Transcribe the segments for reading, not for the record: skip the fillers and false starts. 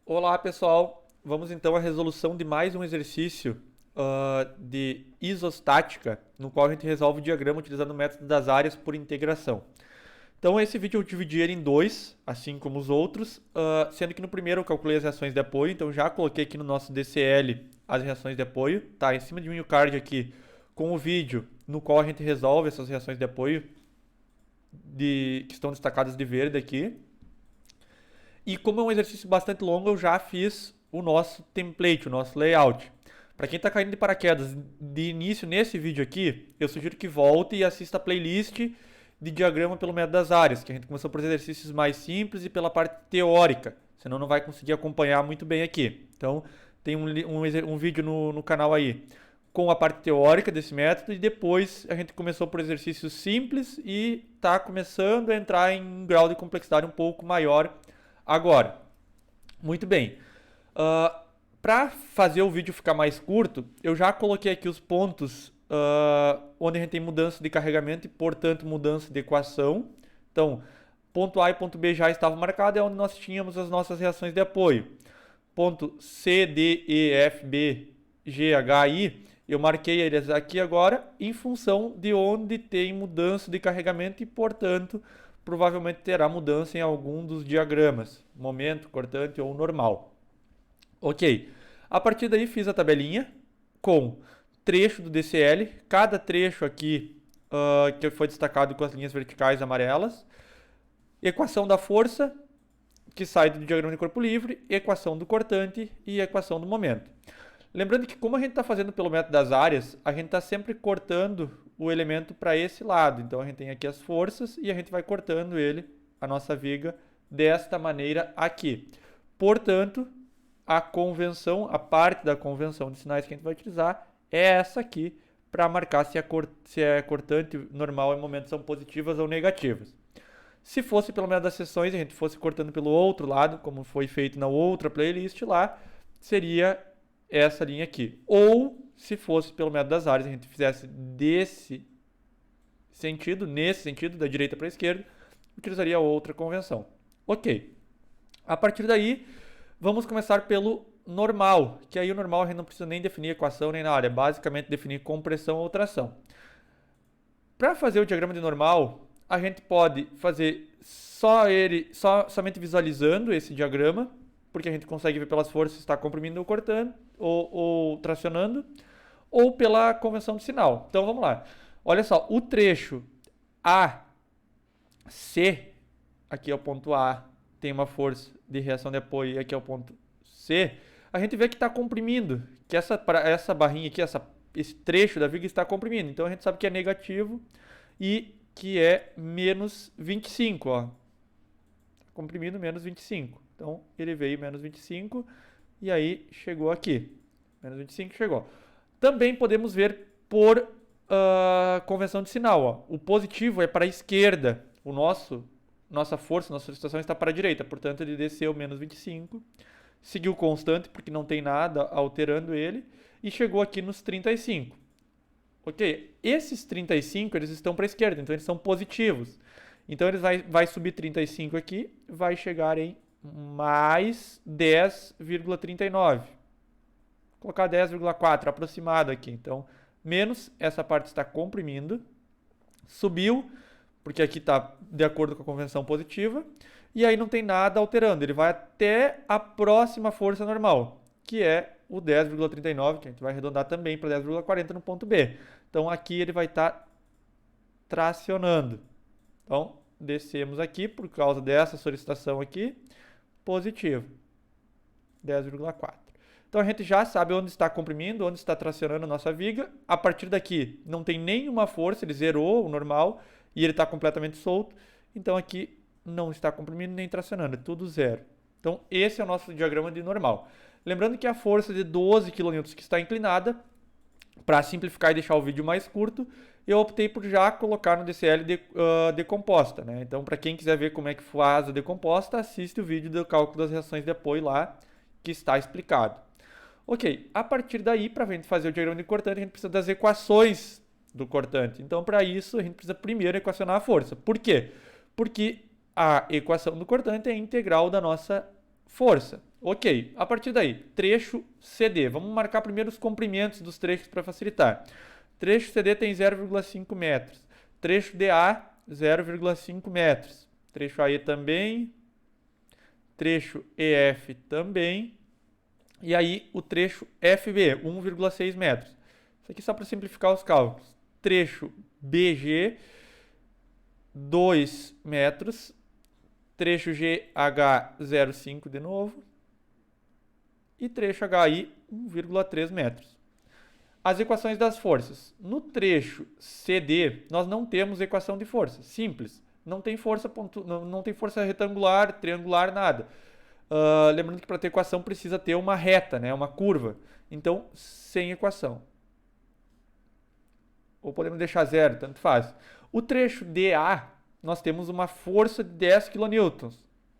Olá, pessoal. Vamos então à resolução de mais um exercício de isostática, no qual a gente resolve o diagrama utilizando o método das áreas por integração. Então, esse vídeo eu dividi ele em dois, assim como os outros, sendo que no primeiro eu calculei as reações de apoio, então já coloquei aqui no nosso DCL as reações de apoio, tá? Em cima de mim o card aqui com o vídeo no qual a gente resolve essas reações de apoio que estão destacadas de verde aqui. E como é um exercício bastante longo, eu já fiz o nosso template, o nosso layout. Para quem está caindo de paraquedas de início nesse vídeo aqui, eu sugiro que volte e assista a playlist de diagrama pelo método das áreas, que a gente começou por exercícios mais simples e pela parte teórica, senão não vai conseguir acompanhar muito bem aqui. Então, tem um vídeo no canal aí com a parte teórica desse método e depois a gente começou por exercícios simples e está começando a entrar em um grau de complexidade um pouco maior agora. Muito bem. Para fazer o vídeo ficar mais curto, eu já coloquei aqui os pontos onde a gente tem mudança de carregamento e, portanto, mudança de equação. Então, ponto A e ponto B já estavam marcados, é onde nós tínhamos as nossas reações de apoio. Ponto C, D, E, F, B, G, H, I, eu marquei eles aqui agora em função de onde tem mudança de carregamento e, portanto, provavelmente terá mudança em algum dos diagramas, momento, cortante ou normal. Ok, a partir daí fiz a tabelinha com trecho do DCL, cada trecho aqui que foi destacado com as linhas verticais amarelas, equação da força, que sai do diagrama de corpo livre, equação do cortante e equação do momento. Lembrando que como a gente está fazendo pelo método das áreas, a gente está sempre cortando o elemento para esse lado. Então a gente tem aqui as forças e a gente vai cortando ele, a nossa viga, desta maneira aqui. Portanto, a convenção, a parte da convenção de sinais que a gente vai utilizar é essa aqui, para marcar se a cortante normal e momento são positivas ou negativas. Se fosse pelo método das seções, a gente fosse cortando pelo outro lado, como foi feito na outra playlist lá, seria essa linha aqui. Ou, se fosse pelo método das áreas, a gente fizesse nesse sentido, da direita para a esquerda, utilizaria outra convenção. Ok. A partir daí, vamos começar pelo normal, que aí o normal a gente não precisa nem definir equação nem nada, é basicamente definir compressão ou tração. Para fazer o diagrama de normal, a gente pode fazer somente visualizando esse diagrama, porque a gente consegue ver pelas forças se está comprimindo ou cortando, ou tracionando, ou pela convenção de sinal. Então vamos lá. Olha só, o trecho AC, aqui é o ponto A, tem uma força de reação de apoio, e aqui é o ponto C, a gente vê que está comprimindo, que essa barrinha aqui, esse trecho da viga está comprimindo. Então a gente sabe que é negativo e que é menos 25, ó. Comprimido menos 25. Então ele veio menos 25 e aí chegou aqui. Menos 25 chegou. Também podemos ver por convenção de sinal, ó. O positivo é para a esquerda. Nossa força, nossa solicitação está para a direita. Portanto, ele desceu menos 25. Seguiu constante, porque não tem nada alterando ele. E chegou aqui nos 35. Ok? Esses 35, eles estão para a esquerda. Então, eles são positivos. Então, ele vai subir 35 aqui. Vai chegar em mais 10,39. Vou colocar 10,4 aproximado aqui. Então, menos, essa parte está comprimindo. Subiu, porque aqui está de acordo com a convenção positiva. E aí não tem nada alterando. Ele vai até a próxima força normal, que é o 10,39, que a gente vai arredondar também para 10,40 no ponto B. Então, aqui ele vai estar tracionando. Então, descemos aqui por causa dessa solicitação aqui, positivo, 10,4. Então, a gente já sabe onde está comprimindo, onde está tracionando a nossa viga. A partir daqui, não tem nenhuma força, ele zerou o normal e ele está completamente solto. Então, aqui não está comprimindo nem tracionando, é tudo zero. Então, esse é o nosso diagrama de normal. Lembrando que a força de 12 kN que está inclinada, para simplificar e deixar o vídeo mais curto, eu optei por já colocar no DCL decomposta, né? Então, para quem quiser ver como é que faz a decomposta, assiste o vídeo do cálculo das reações de apoio lá, que está explicado. Ok, a partir daí, para a gente fazer o diagrama de cortante, a gente precisa das equações do cortante. Então, para isso, a gente precisa primeiro equacionar a força. Por quê? Porque a equação do cortante é a integral da nossa força. Ok, a partir daí, trecho CD. Vamos marcar primeiro os comprimentos dos trechos para facilitar. Trecho CD tem 0,5 metros. Trecho DA, 0,5 metros. Trecho AE também. Trecho EF também. E aí o trecho FB, 1,6 metros. Isso aqui só para simplificar os cálculos. Trecho BG, 2 metros. Trecho GH, 0,5 de novo. E trecho HI, 1,3 metros. As equações das forças. No trecho CD, nós não temos equação de força. Simples. Não tem força, não tem força retangular, triangular, nada. Lembrando que para ter equação precisa ter uma reta, né? Uma curva. Então, sem equação. Ou podemos deixar zero, tanto faz. O trecho DA, nós temos uma força de 10 kN.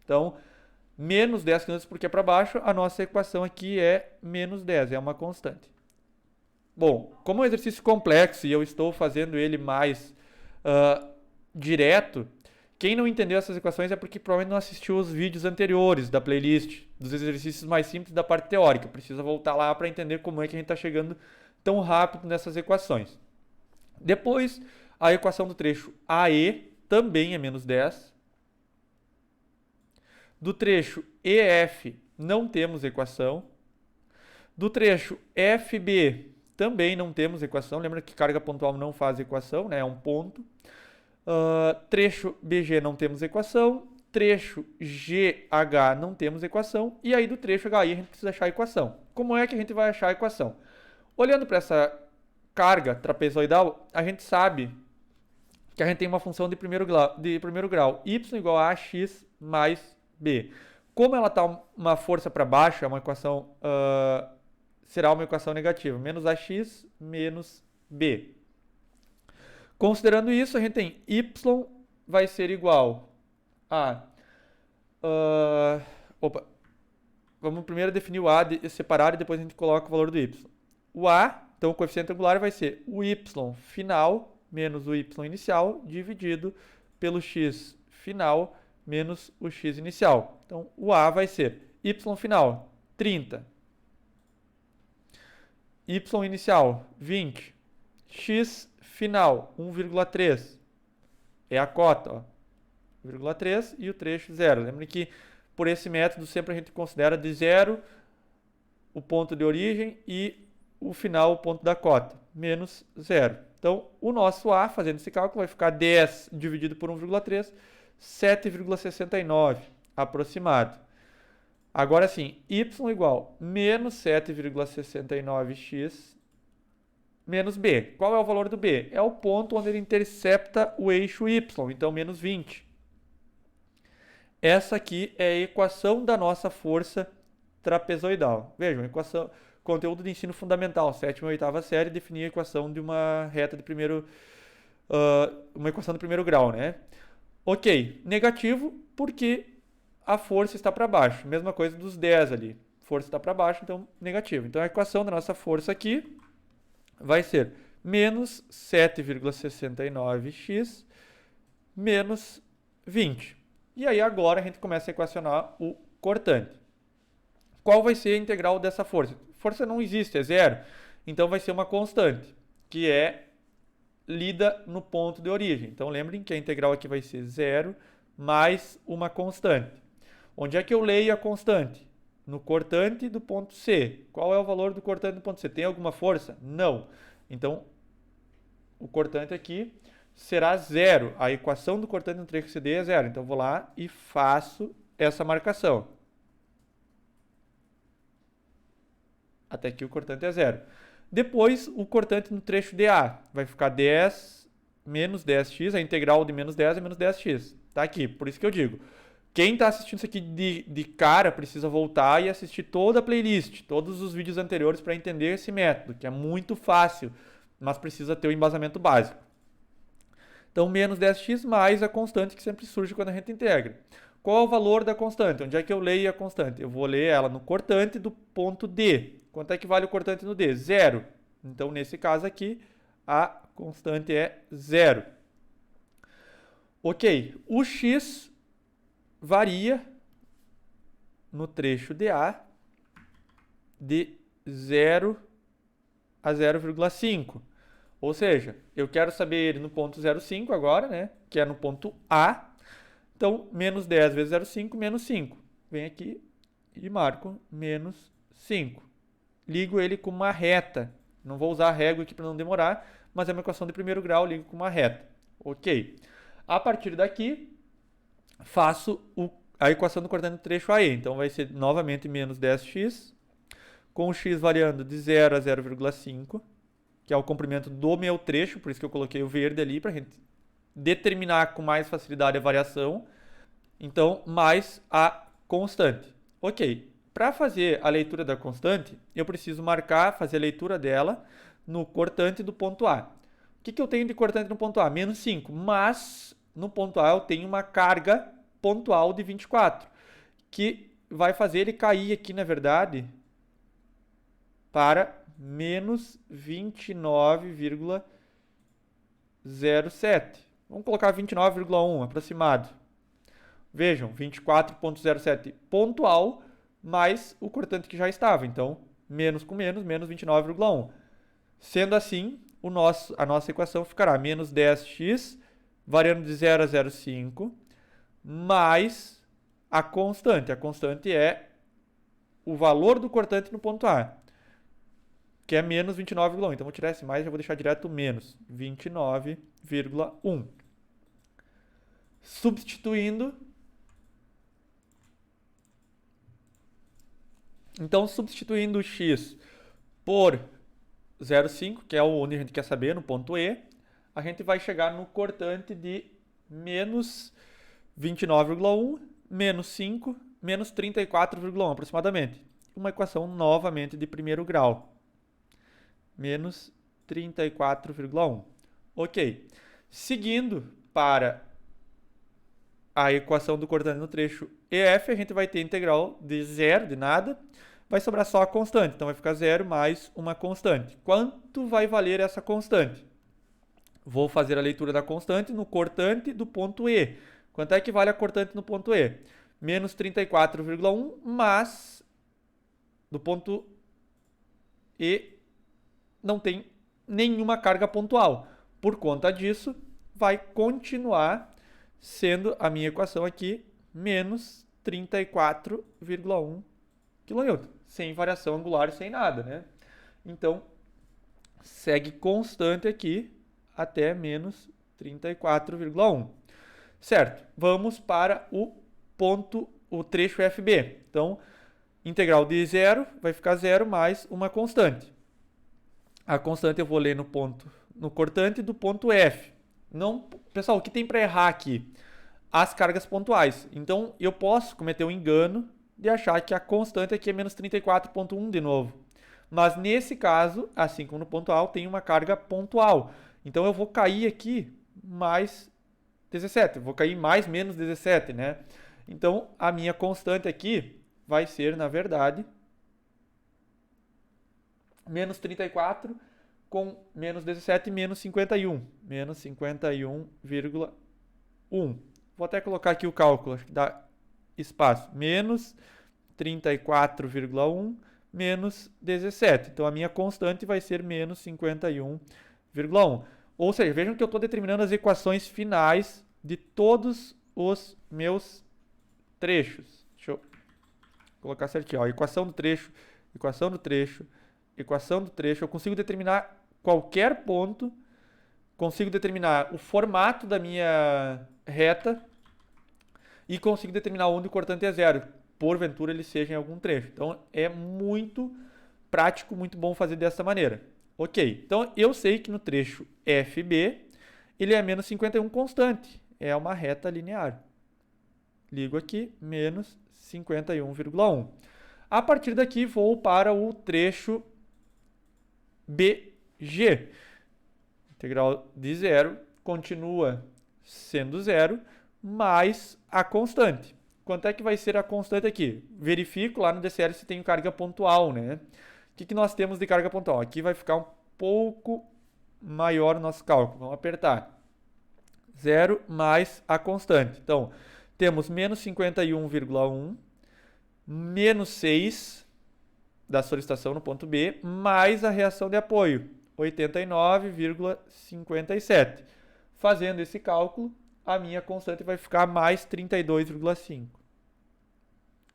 Então, menos 10 kN porque é para baixo, a nossa equação aqui é menos 10, é uma constante. Bom, como é um exercício complexo e eu estou fazendo ele mais direto, quem não entendeu essas equações é porque provavelmente não assistiu os vídeos anteriores da playlist, dos exercícios mais simples da parte teórica. Precisa voltar lá para entender como é que a gente está chegando tão rápido nessas equações. Depois, a equação do trecho AE também é menos 10. Do trecho EF não temos equação. Do trecho FB também não temos equação. Lembra que carga pontual não faz equação, né? É um ponto. Trecho BG não temos equação. Trecho GH não temos equação. E aí do trecho HI a gente precisa achar a equação. Como é que a gente vai achar a equação? Olhando para essa carga trapezoidal, a gente sabe que a gente tem uma função de primeiro grau, y igual a ax mais b. Como ela está uma força para baixo, é uma equação, será uma equação negativa, menos ax menos b. Considerando isso, a gente tem y vai ser igual a... vamos primeiro definir o a separado e depois a gente coloca o valor do y. O a, então o coeficiente angular vai ser o y final menos o y inicial dividido pelo x final menos o x inicial. Então, o a vai ser y final 30, y inicial 20, x final 1,3 é a cota, ó, 1,3 e o trecho 0. Lembre que por esse método sempre a gente considera de 0 o ponto de origem e o final, o ponto da cota, menos 0. Então, o nosso A, fazendo esse cálculo, vai ficar 10 dividido por 1,3, 7,69 aproximado. Agora sim, y igual menos 7,69x menos b. Qual é o valor do b? É o ponto onde ele intercepta o eixo y, então menos 20. Essa aqui é a equação da nossa força trapezoidal. Vejam, equação, conteúdo de ensino fundamental, 7ª e 8ª série, definir a equação de uma reta de primeiro, uma equação de primeiro grau, né? Ok, negativo porque a força está para baixo. Mesma coisa dos 10 ali. Força está para baixo, então negativo. Então a equação da nossa força aqui vai ser menos 7,69x menos 20. E aí agora a gente começa a equacionar o cortante. Qual vai ser a integral dessa força? Força não existe, é zero. Então vai ser uma constante, que é lida no ponto de origem. Então lembrem que a integral aqui vai ser zero mais uma constante. Onde é que eu leio a constante? No cortante do ponto C. Qual é o valor do cortante do ponto C? Tem alguma força? Não. Então, o cortante aqui será zero. A equação do cortante no trecho CD é zero. Então, eu vou lá e faço essa marcação. Até aqui o cortante é zero. Depois, o cortante no trecho DA vai ficar 10 menos 10x. A integral de menos 10 é menos 10x. Tá aqui, por isso que eu digo. Quem está assistindo isso aqui de cara precisa voltar e assistir toda a playlist, todos os vídeos anteriores para entender esse método, que é muito fácil, mas precisa ter o embasamento básico. Então, menos 10x mais a constante que sempre surge quando a gente integra. Qual é o valor da constante? Onde é que eu leio a constante? Eu vou ler ela no cortante do ponto D. Quanto é que vale o cortante no D? Zero. Então, nesse caso aqui, a constante é zero. Ok, o x varia no trecho DA de 0 a 0,5. Ou seja, eu quero saber ele no ponto 0,5 agora, né? Que é no ponto A. Então, menos 10 vezes 0,5, menos 5. Venho aqui e marco menos 5. Ligo ele com uma reta. Não vou usar a régua aqui para não demorar, mas é uma equação de primeiro grau, ligo com uma reta. Ok. A partir daqui, faço a equação do cortante do trecho AE. Então, vai ser novamente menos 10x, com o x variando de 0 a 0,5, que é o comprimento do meu trecho, por isso que eu coloquei o verde ali, para a gente determinar com mais facilidade a variação. Então, mais a constante. Ok. Para fazer a leitura da constante, eu preciso fazer a leitura dela no cortante do ponto A. O que eu tenho de cortante no ponto A? Menos 5. Mas, no ponto A, eu tenho uma carga pontual de 24, que vai fazer ele cair aqui, na verdade, para menos 29,07. Vamos colocar 29,1 aproximado. Vejam, 24,07 pontual, mais o cortante que já estava. Então, menos com menos, menos 29,1. Sendo assim, a nossa equação ficará menos 10x, variando de 0 a 0,5, mais a constante. A constante é o valor do cortante no ponto A, que é menos 29,1. Então, vou tirar esse mais e já vou deixar direto menos 29,1. Substituindo. Então, substituindo o x por 0,5, que é onde a gente quer saber, no ponto E, a gente vai chegar no cortante de menos 29,1, menos 5, menos 34,1 aproximadamente. Uma equação novamente de primeiro grau. Menos 34,1. Ok. Seguindo para a equação do cortante no trecho EF, a gente vai ter integral de zero, de nada. Vai sobrar só a constante. Então, vai ficar 0 mais uma constante. Quanto vai valer essa constante? Vou fazer a leitura da constante no cortante do ponto E. Quanto é que vale a cortante no ponto E? Menos 34,1, mas do ponto E não tem nenhuma carga pontual. Por conta disso, vai continuar sendo a minha equação aqui menos 34,1 kN, sem variação angular, sem nada, né? Então, segue constante aqui até menos 34,1. Certo, vamos para o trecho FB. Então, integral de 0 vai ficar 0 mais uma constante. A constante eu vou ler no cortante do ponto F. Não, pessoal, o que tem para errar aqui? As cargas pontuais. Então, eu posso cometer um engano de achar que a constante aqui é menos 34,1 de novo. Mas, nesse caso, assim como no ponto A, tem uma carga pontual. Então, eu vou cair aqui mais 17. Eu vou cair mais menos 17, né? Então, a minha constante aqui vai ser, na verdade, menos 34 com menos 17 menos 51. Menos 51,1. Vou até colocar aqui o cálculo, acho que dá espaço. Menos 34,1 menos 17. Então, a minha constante vai ser menos 51,1. Ou seja, vejam que eu estou determinando as equações finais de todos os meus trechos. Deixa eu colocar certinho. Ó, equação do trecho, equação do trecho, equação do trecho. Eu consigo determinar qualquer ponto, consigo determinar o formato da minha reta e consigo determinar onde o cortante é zero, porventura ele seja em algum trecho. Então, é muito prático, muito bom fazer dessa maneira. Ok, então eu sei que no trecho FB, ele é menos 51 constante, é uma reta linear. Ligo aqui, menos 51,1. A partir daqui, vou para o trecho BG. Integral de zero continua sendo zero, mais a constante. Quanto é que vai ser a constante aqui? Verifico lá no DCL se tem carga pontual, né? O que nós temos de carga pontual? Aqui vai ficar um pouco maior o nosso cálculo. Vamos apertar. 0 mais a constante. Então, temos menos 51,1 menos 6 da solicitação no ponto B, mais a reação de apoio, 89,57. Fazendo esse cálculo, a minha constante vai ficar mais 32,5.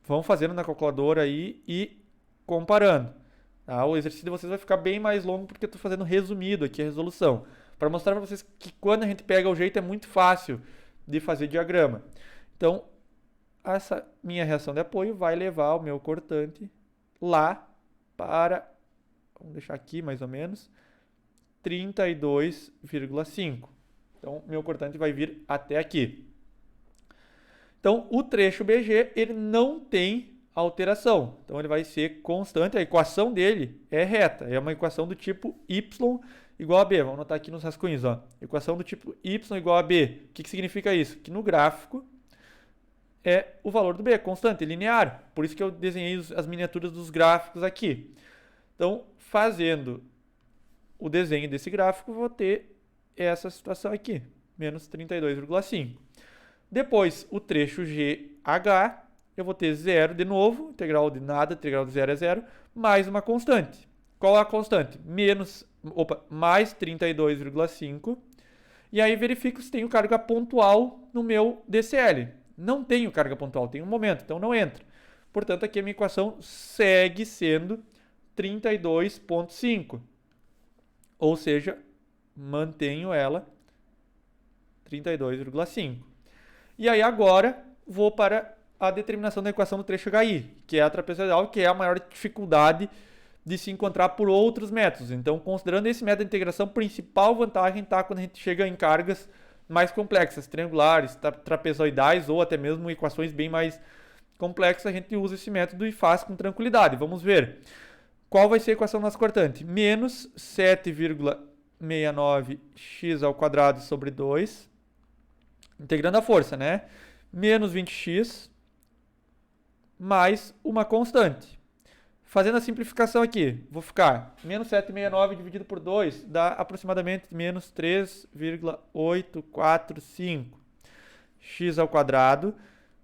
Vão fazendo na calculadora aí e comparando. Tá? O exercício de vocês vai ficar bem mais longo porque eu estou fazendo resumido aqui a resolução. Para mostrar para vocês que quando a gente pega o jeito é muito fácil de fazer diagrama. Então, essa minha reação de apoio vai levar o meu cortante lá para, vamos deixar aqui mais ou menos, 32,5. Então, meu cortante vai vir até aqui. Então, o trecho BG, ele não tem alteração. Então, ele vai ser constante. A equação dele é reta. É uma equação do tipo y igual a b. Vamos anotar aqui nos rascunhos. Ó. Equação do tipo y igual a b. O que significa isso? Que no gráfico é o valor do b, constante, linear. Por isso que eu desenhei as miniaturas dos gráficos aqui. Então, fazendo o desenho desse gráfico, vou ter essa situação aqui, menos 32,5. Depois, o trecho GH, eu vou ter zero de novo, integral de nada, integral de zero é zero, mais uma constante. Qual é a constante? Mais 32,5. E aí verifico se tenho carga pontual no meu DCL. Não tenho carga pontual, tenho um momento, então não entra. Portanto, aqui a minha equação segue sendo 32,5. Ou seja, mantenho ela 32,5. E aí agora vou para a determinação da equação do trecho HI, que é a trapezoidal, que é a maior dificuldade de se encontrar por outros métodos. Então, considerando esse método de integração, a principal vantagem está quando a gente chega em cargas mais complexas, triangulares, trapezoidais ou até mesmo equações bem mais complexas, a gente usa esse método e faz com tranquilidade. Vamos ver. Qual vai ser a equação do nosso cortante? Menos 7,69x² sobre 2, integrando a força, né? Menos 20x, mais uma constante. Fazendo a simplificação aqui, vou ficar menos 7,69 dividido por 2 dá aproximadamente menos 3,845 x²,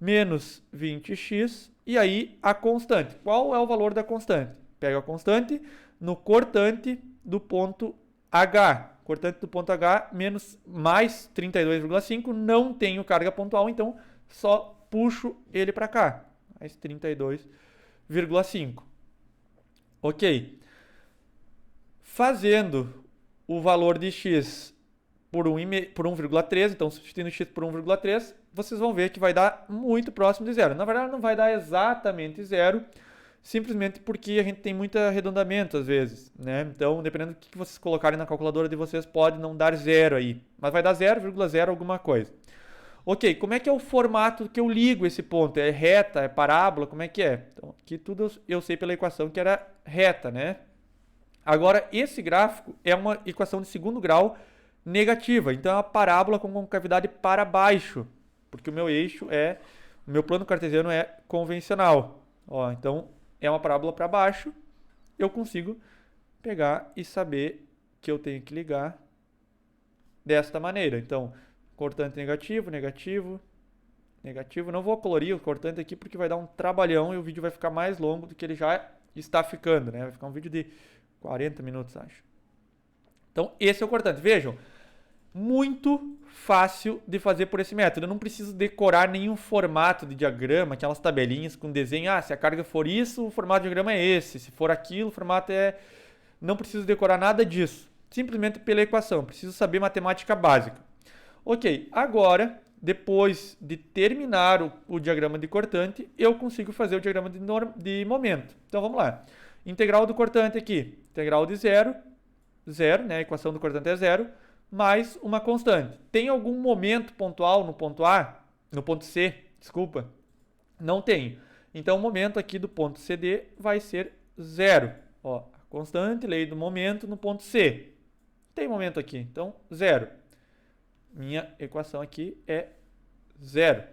menos 20x, e aí a constante. Qual é o valor da constante? Pego a constante no cortante do ponto H. Cortante do ponto H menos mais 32,5, não tenho carga pontual, então só puxo ele para cá. Mais 32,5. Ok. Fazendo o valor de x por 1,3, então substituindo x por 1,3, vocês vão ver que vai dar muito próximo de zero. Na verdade, não vai dar exatamente zero, simplesmente porque a gente tem muito arredondamento às vezes, né? Então, dependendo do que vocês colocarem na calculadora de vocês, pode não dar zero aí, mas vai dar 0,0 alguma coisa. Ok, como é que é o formato que eu ligo esse ponto? É reta, é parábola, como é que é? Então, aqui tudo eu sei pela equação que era reta, né? Agora, esse gráfico é uma equação de segundo grau negativa, então é uma parábola com concavidade para baixo, porque o meu o meu plano cartesiano é convencional. Ó, então, é uma parábola para baixo, eu consigo pegar e saber que eu tenho que ligar desta maneira. Então, cortante negativo, negativo, negativo. Não vou colorir o cortante aqui porque vai dar um trabalhão e o vídeo vai ficar mais longo do que ele já está ficando, né? Vai ficar um vídeo de 40 minutos, acho. Então, esse é o cortante. Vejam, muito fácil de fazer por esse método. Eu não preciso decorar nenhum formato de diagrama, aquelas tabelinhas com desenho. Ah, se a carga for isso, o formato de diagrama é esse. Se for aquilo, o formato é... Não preciso decorar nada disso. Simplesmente pela equação. Preciso saber matemática básica. Ok, agora, depois de terminar o diagrama de cortante, eu consigo fazer o diagrama de momento. Então, vamos lá. Integral do cortante aqui. Integral de zero, né? A equação do cortante é zero, mais uma constante. Tem algum momento pontual no ponto A? No ponto C, desculpa. Não tem. Então, o momento aqui do ponto CD vai ser zero. Ó, a constante, lei do momento no ponto C. Tem momento aqui, então zero. Minha equação aqui é zero.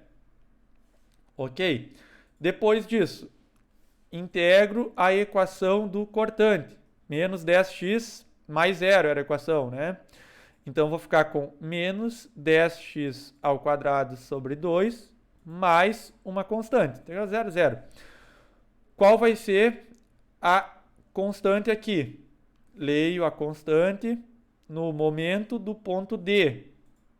Ok? Depois disso, integro a equação do cortante. Menos 10x mais zero era a equação, né? Então, vou ficar com menos 10x² sobre 2 mais uma constante. Integral 0, 0. Qual vai ser a constante aqui? Leio a constante no momento do ponto D.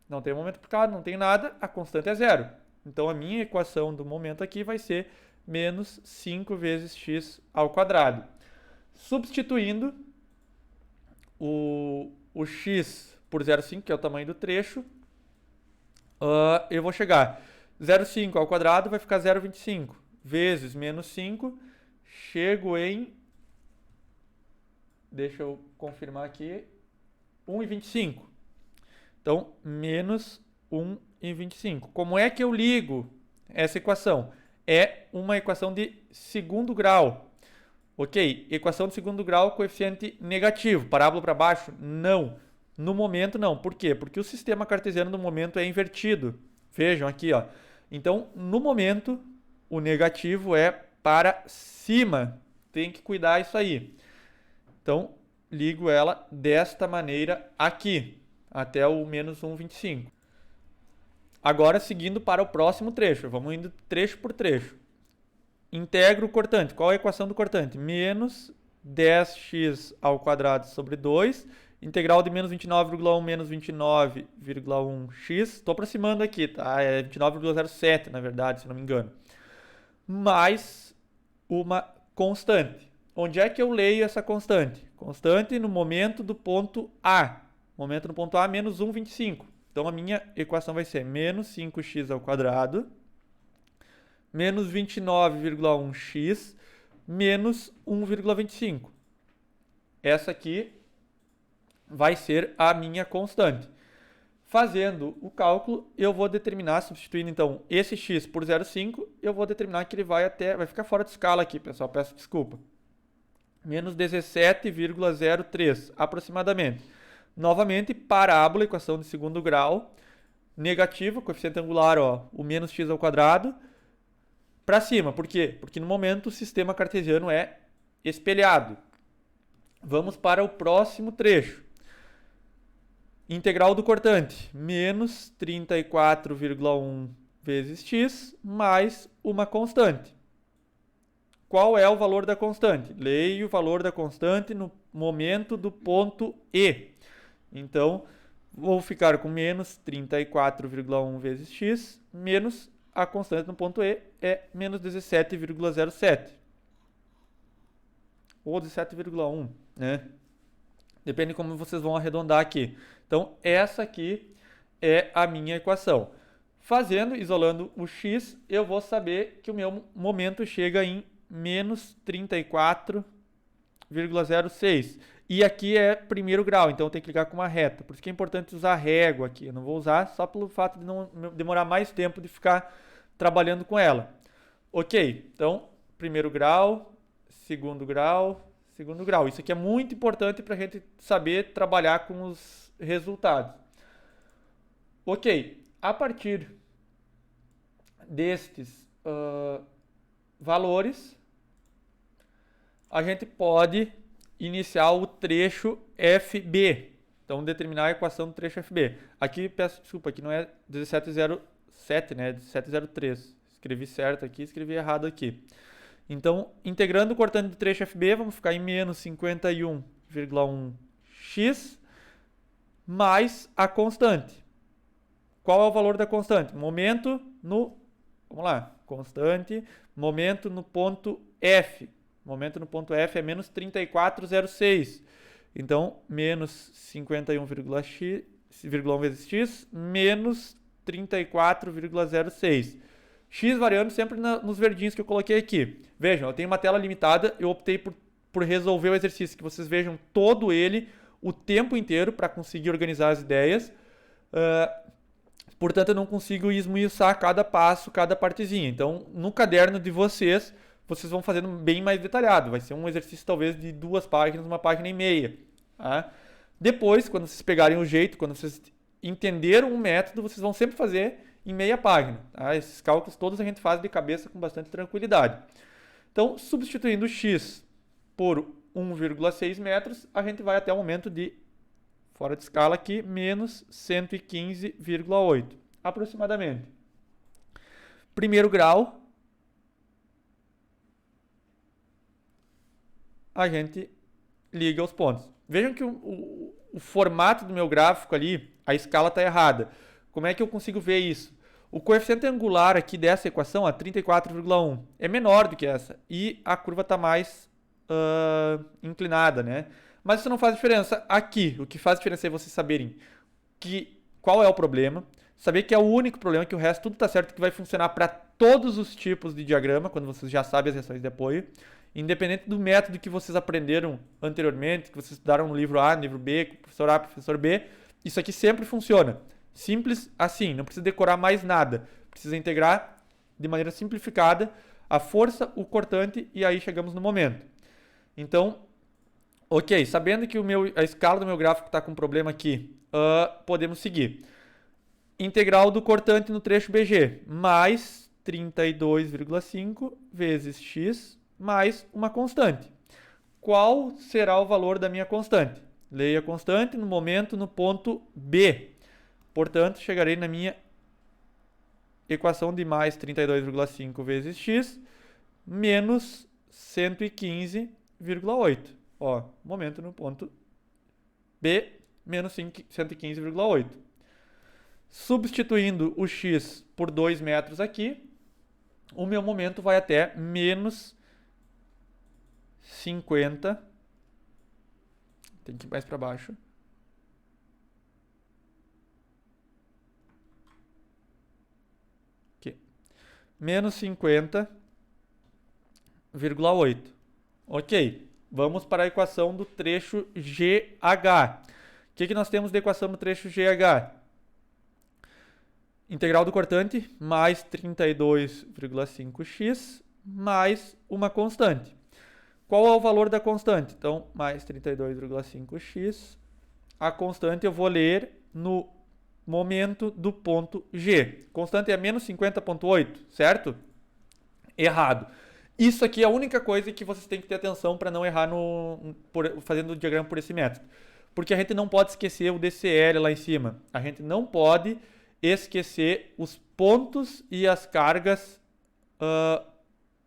Não tem momento aplicado, não tem nada, a constante é zero. Então, a minha equação do momento aqui vai ser menos 5 vezes x ao quadrado. Substituindo o x por 0,5, que é o tamanho do trecho, eu vou chegar 0,5 ao quadrado vai ficar 0,25 vezes menos 5, chego em, deixa eu confirmar aqui, 1,25. Então, menos 1,25. Como é que eu ligo essa equação? É uma equação de segundo grau. Ok, equação de segundo grau, coeficiente negativo. Parábola para baixo? Não. No momento, não. Por quê? Porque o sistema cartesiano no momento é invertido. Vejam aqui, ó. Então, no momento, o negativo é para cima. Tem que cuidar isso aí. Então, ligo ela desta maneira aqui, até o menos 1,25. Agora, seguindo para o próximo trecho. Vamos indo trecho por trecho. Integro o cortante. Qual é a equação do cortante? Menos 10x ao quadrado sobre 2. Integral de menos 29,1 menos 29,1x. Estou aproximando aqui, tá? É 29,07, na verdade, se não me engano. Mais uma constante. Onde é que eu leio essa constante? Constante no momento do ponto A. Momento no ponto A, menos 1,25. Então, a minha equação vai ser menos 5x ao quadrado, menos 29,1x, menos 1,25. Essa aqui vai ser a minha constante. Fazendo o cálculo, eu vou determinar, substituindo então esse x por 0,5, eu vou determinar que ele vai ficar fora de escala aqui, pessoal, peço desculpa. Menos 17,03 aproximadamente. Novamente, parábola, equação de segundo grau, negativa, coeficiente angular, ó, o menos x ao quadrado, para cima. Por quê? Porque no momento o sistema cartesiano é espelhado. Vamos para o próximo trecho. Integral do cortante, menos 34,1 vezes x, mais uma constante. Qual é o valor da constante? Leio o valor da constante no momento do ponto E. Então, vou ficar com menos 34,1 vezes x, menos a constante no ponto E é menos 17,07. Ou 17,1, né? Depende de como vocês vão arredondar aqui. Então, essa aqui é a minha equação. Fazendo, isolando o x, eu vou saber que o meu momento chega em menos 34,06. E aqui é primeiro grau, então tem que ligar com uma reta. Por isso que é importante usar régua aqui. Eu não vou usar só pelo fato de não demorar mais tempo de ficar trabalhando com ela. Ok, então, primeiro grau, segundo grau, segundo grau. Isso aqui é muito importante para a gente saber trabalhar com os resultados. Ok, a partir destes valores, a gente pode iniciar o trecho FB. Então, determinar a equação do trecho FB. Aqui, peço desculpa, aqui não é 1707, né? É 1703. Escrevi certo aqui, escrevi errado aqui. Então, integrando o cortante do trecho FB, vamos ficar em menos 51,1x mais a constante. Qual é o valor da constante? Momento no... Vamos lá. Constante, momento no ponto F. Momento no ponto F é menos 34,06. Então, menos 51,1 vezes x, menos 34,06. X variando sempre nos verdinhos que eu coloquei aqui. Vejam, eu tenho uma tela limitada, eu optei por resolver o exercício, que vocês vejam todo ele, o tempo inteiro, para conseguir organizar as ideias. Portanto, eu não consigo esmiuçar cada passo, cada partezinha. Então, no caderno de vocês vão fazendo bem mais detalhado. Vai ser um exercício talvez de 2 páginas, 1,5 páginas. Tá? Depois, quando vocês pegarem o jeito, quando vocês entenderam o método, vocês vão sempre fazer em meia página. Tá? Esses cálculos todos a gente faz de cabeça com bastante tranquilidade. Então, substituindo x por 1,6 metros, a gente vai até o momento de, fora de escala aqui, menos 115,8, aproximadamente. Primeiro grau, a gente liga os pontos. Vejam que o formato do meu gráfico ali, a escala está errada. Como é que eu consigo ver isso? O coeficiente angular aqui dessa equação, 34,1, é menor do que essa. E a curva está mais inclinada, né? Mas isso não faz diferença aqui. O que faz diferença é vocês saberem qual é o problema. Saber que é o único problema, que o resto tudo está certo, que vai funcionar para todos os tipos de diagrama, quando vocês já sabem as reações de apoio. Independente do método que vocês aprenderam anteriormente, que vocês estudaram no livro A, no livro B, com o professor A, professor B, isso aqui sempre funciona. Simples assim, não precisa decorar mais nada. Precisa integrar de maneira simplificada a força, o cortante e aí chegamos no momento. Então, ok, sabendo que a escala do meu gráfico está com problema aqui, podemos seguir. Integral do cortante no trecho BG, mais 32,5 vezes x mais uma constante. Qual será o valor da minha constante? Leia a constante no momento no ponto B. Portanto, chegarei na minha equação de mais 32,5 vezes x menos 115,8. Momento no ponto B, menos 115,8. Substituindo o x por 2 metros aqui, o meu momento vai até menos 50. Tem que ir mais para baixo. Aqui. Menos 50,8. Ok. Vamos para a equação do trecho GH. O que nós temos de equação do trecho GH? Integral do cortante mais 32,5x mais uma constante. Qual é o valor da constante? Então, mais 32,5x. A constante eu vou ler no momento do ponto G. Constante é menos 50,8, certo? Errado. Isso aqui é a única coisa que vocês têm que ter atenção para não errar fazendo o diagrama por esse método. Porque a gente não pode esquecer o DCL lá em cima. A gente não pode esquecer os pontos e as cargas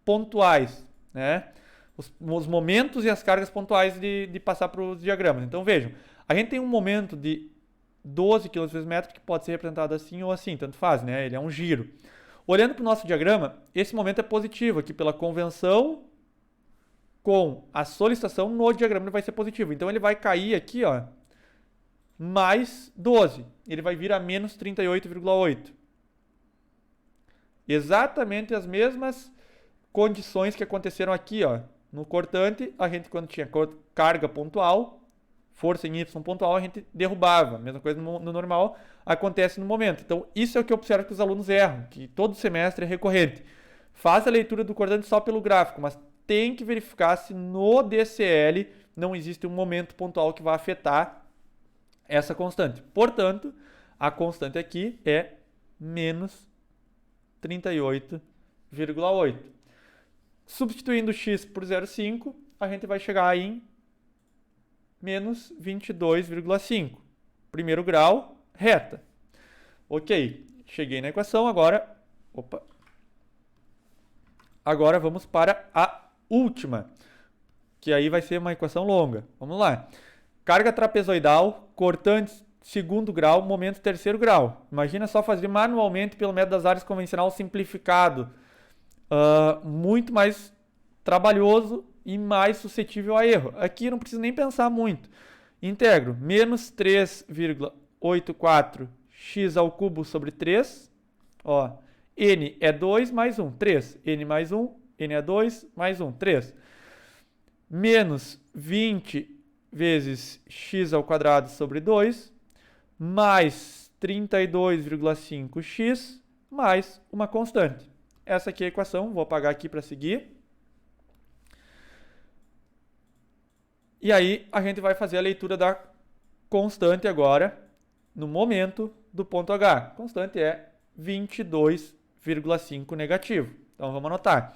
pontuais, né? Os momentos e as cargas pontuais de passar para os diagramas. Então vejam, a gente tem um momento de 12 km/m que pode ser representado assim ou assim, tanto faz, né? Ele é um giro. Olhando para o nosso diagrama, esse momento é positivo aqui pela convenção com a solicitação no diagrama ele vai ser positivo. Então ele vai cair aqui, mais 12. Ele vai vir a menos 38,8. Exatamente as mesmas condições que aconteceram aqui, no cortante, a gente quando tinha carga pontual, força em Y pontual, a gente derrubava. Mesma coisa no normal, acontece no momento. Então, isso é o que eu observo que os alunos erram, que todo semestre é recorrente. Faz a leitura do cortante só pelo gráfico, mas tem que verificar se no DCL não existe um momento pontual que vai afetar essa constante. Portanto, a constante aqui é menos 38,8. Substituindo x por 0,5, a gente vai chegar em menos 22,5. Primeiro grau, reta. Ok, cheguei na equação, agora vamos para a última, que aí vai ser uma equação longa. Vamos lá. Carga trapezoidal, cortantes segundo grau, momento terceiro grau. Imagina só fazer manualmente pelo método das áreas convencional simplificado. Muito mais trabalhoso e mais suscetível a erro. Aqui não precisa nem pensar muito. Integro menos 3,84 x ao cubo sobre 3. N é 2 mais 1, 3. N mais 1, N é 2 mais 1, 3. Menos 20 vezes x ao quadrado sobre 2, mais 32,5x, mais uma constante. Essa aqui é a equação, vou apagar aqui para seguir. E aí a gente vai fazer a leitura da constante agora, no momento do ponto H. A constante é 22,5 negativo. Então vamos anotar.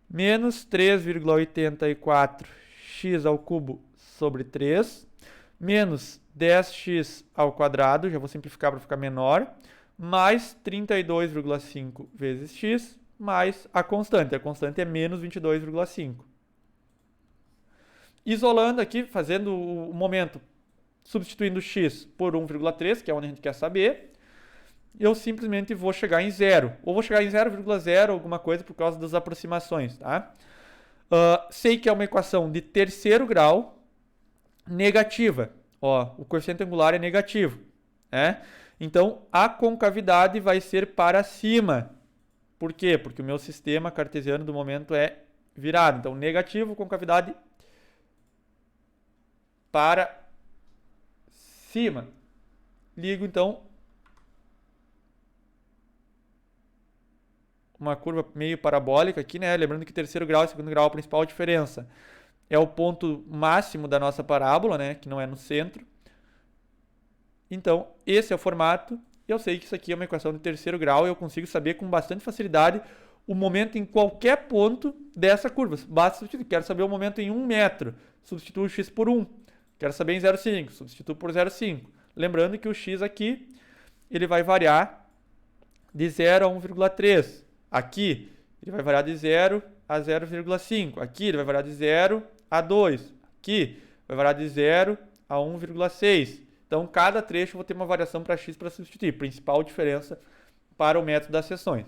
Menos 3,84x ao cubo sobre 3, menos 10x ao quadrado, já vou simplificar para ficar menor, mais 32,5 vezes x, mais a constante. A constante é menos 22,5. Isolando aqui, fazendo o momento, substituindo x por 1,3, que é onde a gente quer saber, eu simplesmente vou chegar em zero. Ou vou chegar em 0,0 alguma coisa por causa das aproximações, tá? Sei que é uma equação de terceiro grau negativa. Ó, o coeficiente angular é negativo, né? Então, a concavidade vai ser para cima. Por quê? Porque o meu sistema cartesiano do momento é virado. Então, negativo, concavidade para cima. Ligo, então, uma curva meio parabólica aqui, né? Lembrando que terceiro grau e segundo grau, a principal diferença é o ponto máximo da nossa parábola, né? Que não é no centro. Então, esse é o formato. Eu sei que isso aqui é uma equação de terceiro grau e eu consigo saber com bastante facilidade o momento em qualquer ponto dessa curva. Basta substituir. Quero saber o momento em 1 metro. Substituo o x por 1. Quero saber em 0,5. Substituo por 0,5. Lembrando que o x aqui ele vai variar de 0 a 1,3. Aqui ele vai variar de 0 a 0,5. Aqui ele vai variar de 0 a 2. Aqui vai variar de 0 a 1,6. Então, cada trecho eu vou ter uma variação para x para substituir. Principal diferença para o método das seções.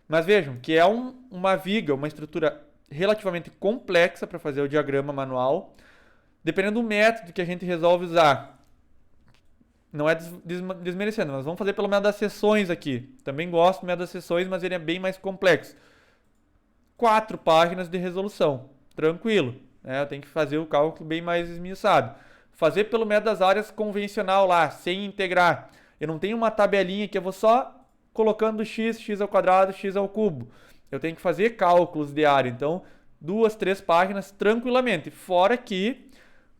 Mas vejam que é uma viga, uma estrutura relativamente complexa para fazer o diagrama manual. Dependendo do método que a gente resolve usar. Não é desmerecendo, mas vamos fazer pelo método das seções aqui. Também gosto do método das seções, mas ele é bem mais complexo. 4 páginas de resolução. Tranquilo. Né? Eu tenho que fazer o cálculo bem mais esmiuçado. Fazer pelo método das áreas convencional lá, sem integrar. Eu não tenho uma tabelinha que eu vou só colocando x, x ao quadrado, x ao cubo. Eu tenho que fazer cálculos de área. Então, 2, 3 páginas tranquilamente. Fora que,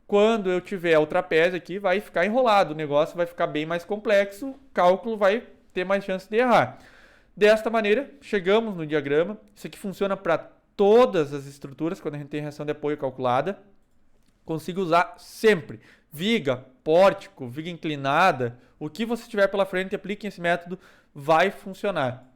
quando eu tiver o trapézio aqui, vai ficar enrolado. O negócio vai ficar bem mais complexo. O cálculo vai ter mais chance de errar. Desta maneira, chegamos no diagrama. Isso aqui funciona para todas as estruturas, quando a gente tem reação de apoio calculada. Consigo usar sempre. Viga, pórtico, viga inclinada, o que você tiver pela frente, aplique esse método, vai funcionar.